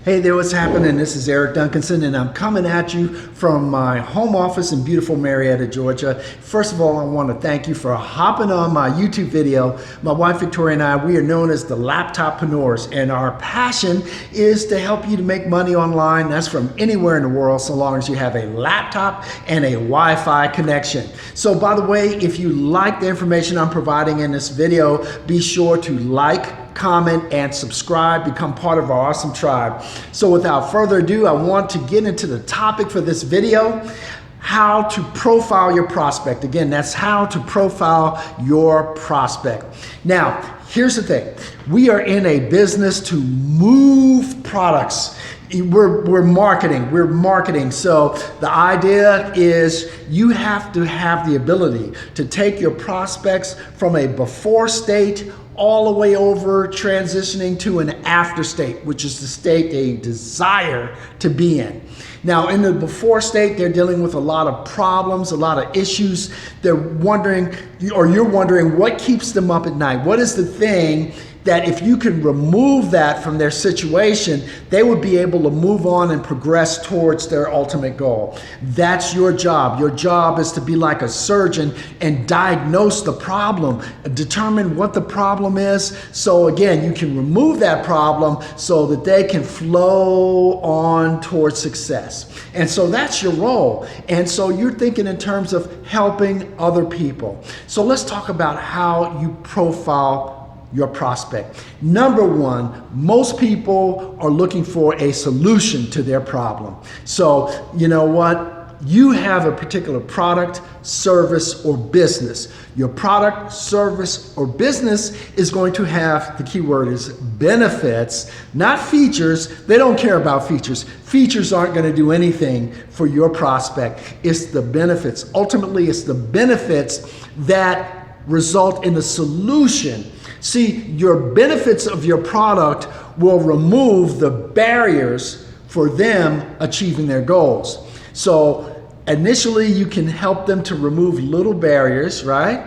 Hey there, what's happening? This is Eric Duncanson, and I'm coming at you from my home office in beautiful Marietta, Georgia. First of all, I want to thank you for hopping on my YouTube video. My wife Victoria and I, we are known as the LAPTOP-PRENEURS, and our passion is to help you to make money online. That's from anywhere in the world, so long as you have a laptop and a Wi-Fi connection. So by the way, if you like the information I'm providing in this video, be sure to like, comment, and subscribe, become part of our awesome tribe. So without further ado, I want to get into the topic for this video: how to profile your prospect. Again, that's how to profile your prospect. Now, here's the thing. We are in a business to move products. We're marketing. So the idea is you have to have the ability to take your prospects from a before state all the way over, transitioning to an after state, which is the state they desire to be in. Now, in the before state, they're dealing with a lot of problems, a lot of issues. They're wondering, or you're wondering, what keeps them up at night? What is the thing that if you can remove that from their situation, they would be able to move on and progress towards their ultimate goal? That's your job. Your job is to be like a surgeon and diagnose the problem, determine what the problem is. So again, you can remove that problem so that they can flow on towards success. And so that's your role. And so you're thinking in terms of helping other people. So let's talk about how you profile your prospect. Number one, most people are looking for a solution to their problem. So you know what? You have a particular product, service, or business. Your product, service, or business is going to have, the key word is benefits, not features. They don't care about features. Features aren't going to do anything for your prospect. It's the benefits. Ultimately, it's the benefits that result in a solution. See, your benefits of your product will remove the barriers for them achieving their goals. So initially you can help them to remove little barriers, right?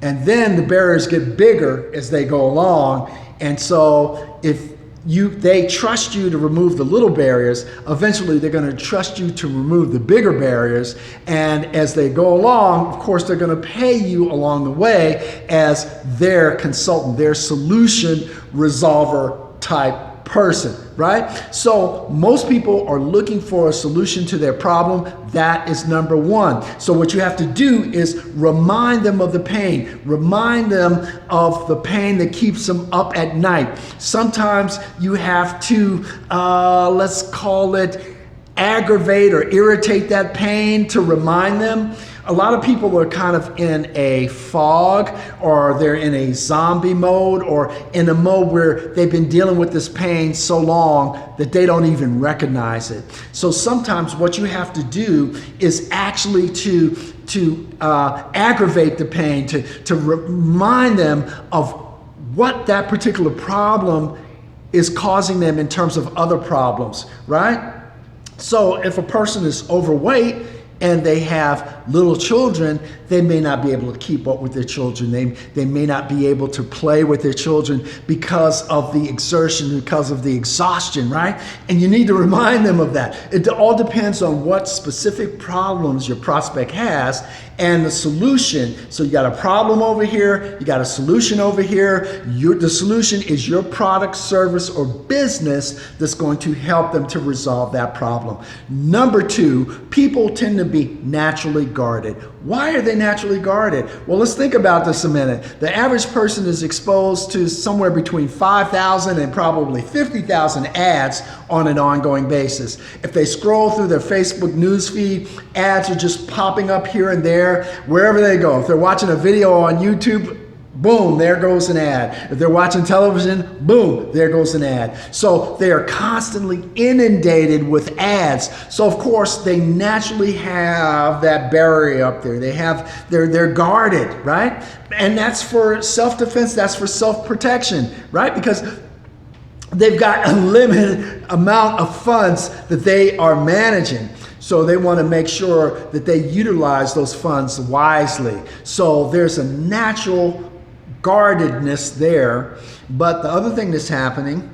And then the barriers get bigger as they go along. And so if they trust you to remove the little barriers, eventually they're going to trust you to remove the bigger barriers. And as they go along, of course, they're going to pay you along the way as their consultant, their solution resolver type person, right? So most people are looking for a solution to their problem. That is number one. So what you have to do is remind them of the pain. Remind them of the pain that keeps them up at night. Sometimes you have to, let's call it, aggravate or irritate that pain to remind them. A lot of people are kind of in a fog, or they're in a zombie mode, or in a mode where they've been dealing with this pain so long that they don't even recognize it. So sometimes what you have to do is actually to aggravate the pain, to remind them of what that particular problem is causing them in terms of other problems, right? So if a person is overweight and they have little children, they may not be able to keep up with their children. They may not be able to play with their children because of the exertion, because of the exhaustion, right? And you need to remind them of that. It all depends on what specific problems your prospect has and the solution. So you got a problem over here, you got a solution over here. The solution is your product, service, or business that's going to help them to resolve that problem. Number two, people tend to be naturally guarded. Why are they naturally guarded? Well, let's think about this a minute. The average person is exposed to somewhere between 5,000 and probably 50,000 ads on an ongoing basis. If they scroll through their Facebook news feed, ads are just popping up here and there, wherever they go. If they're watching a video on YouTube, boom, there goes an ad. If they're watching television, boom, there goes an ad. So they are constantly inundated with ads. So of course they naturally have that barrier up there. They're guarded, right? And that's for self-defense, that's for self-protection, right? Because they've got a limited amount of funds that they are managing. So they want to make sure that they utilize those funds wisely. So there's a natural guardedness there. But the other thing that's happening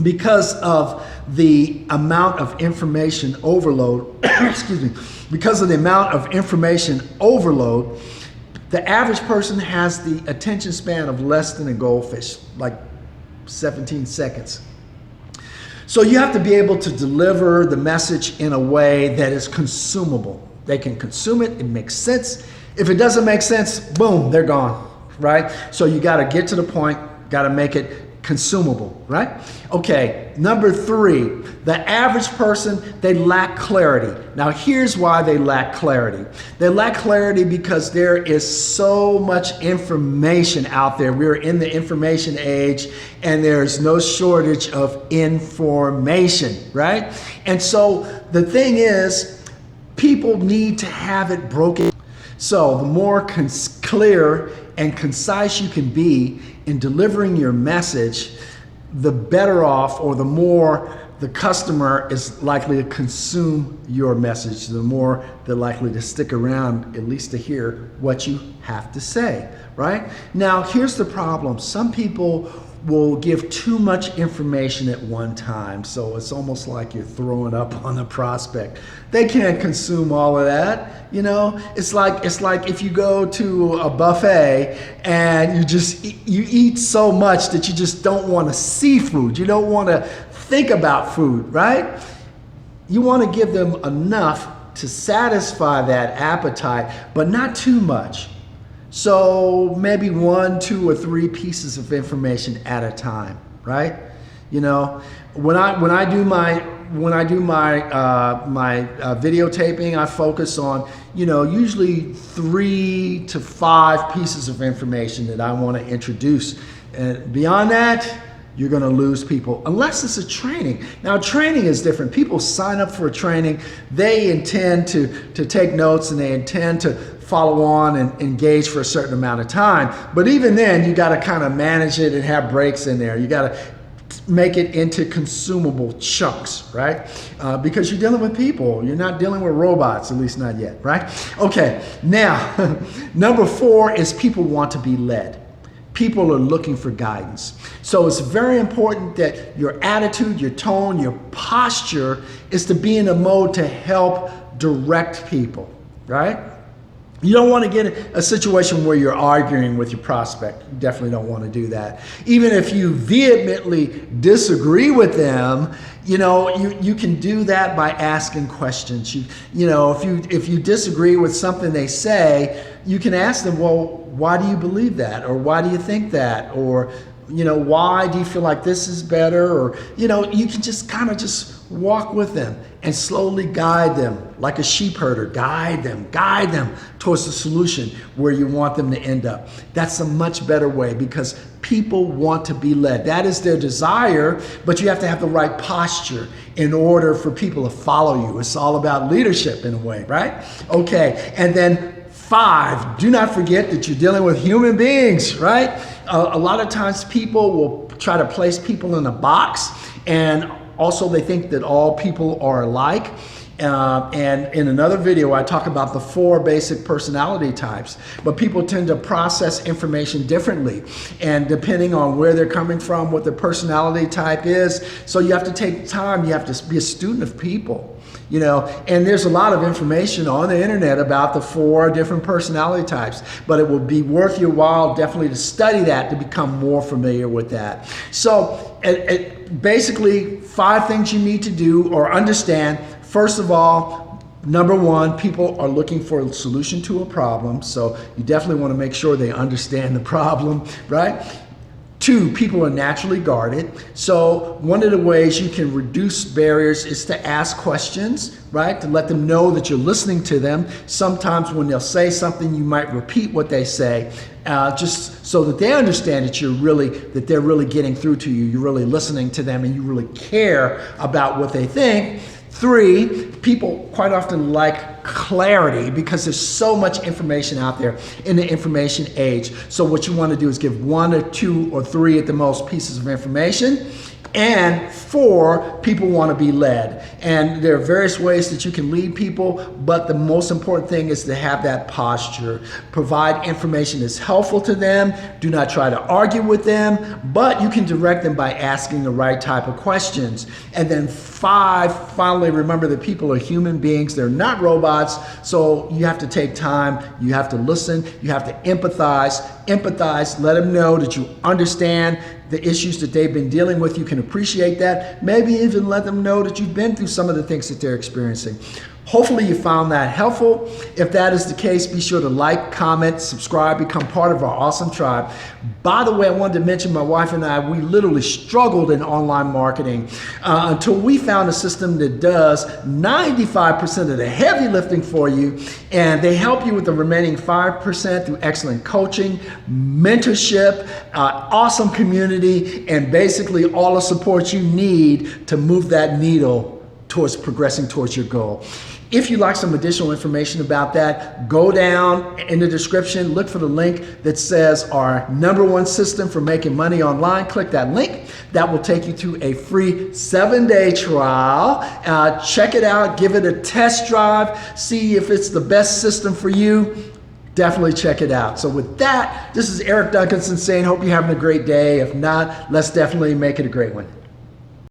because of the amount of information overload, excuse me, because of the amount of information overload, the average person has the attention span of less than a goldfish, like 17 seconds. So you have to be able to deliver the message in a way that is consumable. They can consume it, it makes sense. If it doesn't make sense, boom, they're gone, right? So you gotta get to the point, gotta make it consumable, right? Okay, number 3, the average person, they lack clarity. Now here's why they lack clarity. They lack clarity because there is so much information out there. We're in the information age and there's no shortage of information, right? And so the thing is, people need to have it broken. So the more clear and concise you can be in delivering your message, the better off, or the more the customer is likely to consume your message, the more they're likely to stick around, at least to hear what you have to say, right? Now, here's the problem. Some people will give too much information at one time, so it's almost like you're throwing up on a prospect. They can't consume all of that, you know. It's like if you go to a buffet and you eat so much that you just don't want to see food, you don't want to think about food, right? You want to give them enough to satisfy that appetite, but not too much. So maybe 1, 2, or 3 pieces of information at a time, right? You know, when I do my videotaping, I focus on, you know, usually 3 to 5 pieces of information that I want to introduce. And beyond that, you're going to lose people unless it's a training. Now, training is different. People sign up for a training. They intend to take notes and they intend to follow on and engage for a certain amount of time. But even then, you got to kind of manage it and have breaks in there. You got to make it into consumable chunks, right? Because you're dealing with people. You're not dealing with robots, at least not yet, right? Okay, now, number 4 is people want to be led. People are looking for guidance. So it's very important that your attitude, your tone, your posture is to be in a mode to help direct people, right? You don't want to get a situation where you're arguing with your prospect. You definitely don't want to do that. Even if you vehemently disagree with them, you know, you can do that by asking questions. You know, if you disagree with something they say, you can ask them, well, why do you believe that? Or why do you think that? Or, you know, why do you feel like this is better? Or, you know, you can just kind of just walk with them and slowly guide them like a sheep herder. Guide them towards the solution where you want them to end up. That's a much better way because people want to be led. That is their desire, but you have to have the right posture in order for people to follow you. It's all about leadership in a way, right? Okay, and then 5, do not forget that you're dealing with human beings, right? A lot of times people will try to place people in a box, and also they think that all people are alike. And in another video, I talk about the 4 basic personality types, but people tend to process information differently. And depending on where they're coming from, what their personality type is, so you have to take time, you have to be a student of people. You know, and there's a lot of information on the internet about the 4 different personality types, but it will be worth your while definitely to study that to become more familiar with that. So basically 5 things you need to do or understand. First of all, number 1, people are looking for a solution to a problem. So you definitely want to make sure they understand the problem, right? 2, people are naturally guarded. So one of the ways you can reduce barriers is to ask questions, right? To let them know that you're listening to them. Sometimes when they'll say something, you might repeat what they say, just so that they understand that they're really getting through to you. You're really listening to them and you really care about what they think. 3, people quite often like clarity because there's so much information out there in the information age. So what you want to do is give 1 or 2 or 3 at the most pieces of information, And 4, people want to be led. And there are various ways that you can lead people, but the most important thing is to have that posture. Provide information that's helpful to them. Do not try to argue with them, but you can direct them by asking the right type of questions. And then 5, finally, remember that people are human beings. They're not robots. So you have to take time. You have to listen. You have to empathize. Let them know that you understand the issues that they've been dealing with. You can appreciate that. Maybe even let them know that you've been through some of the things that they're experiencing. Hopefully you found that helpful. If that is the case, be sure to like, comment, subscribe, become part of our awesome tribe. By the way, I wanted to mention my wife and I, we literally struggled in online marketing until we found a system that does 95% of the heavy lifting for you, and they help you with the remaining 5% through excellent coaching, mentorship, awesome community, and basically all the support you need to move that needle towards progressing towards your goal. If you'd like some additional information about that, go down in the description, look for the link that says our #1 system for making money online. Click that link. That will take you to a free 7-day trial. Check it out, give it a test drive, see if it's the best system for you. Definitely check it out. So with that, this is Eric Duncanson saying, hope you're having a great day. If not, let's definitely make it a great one.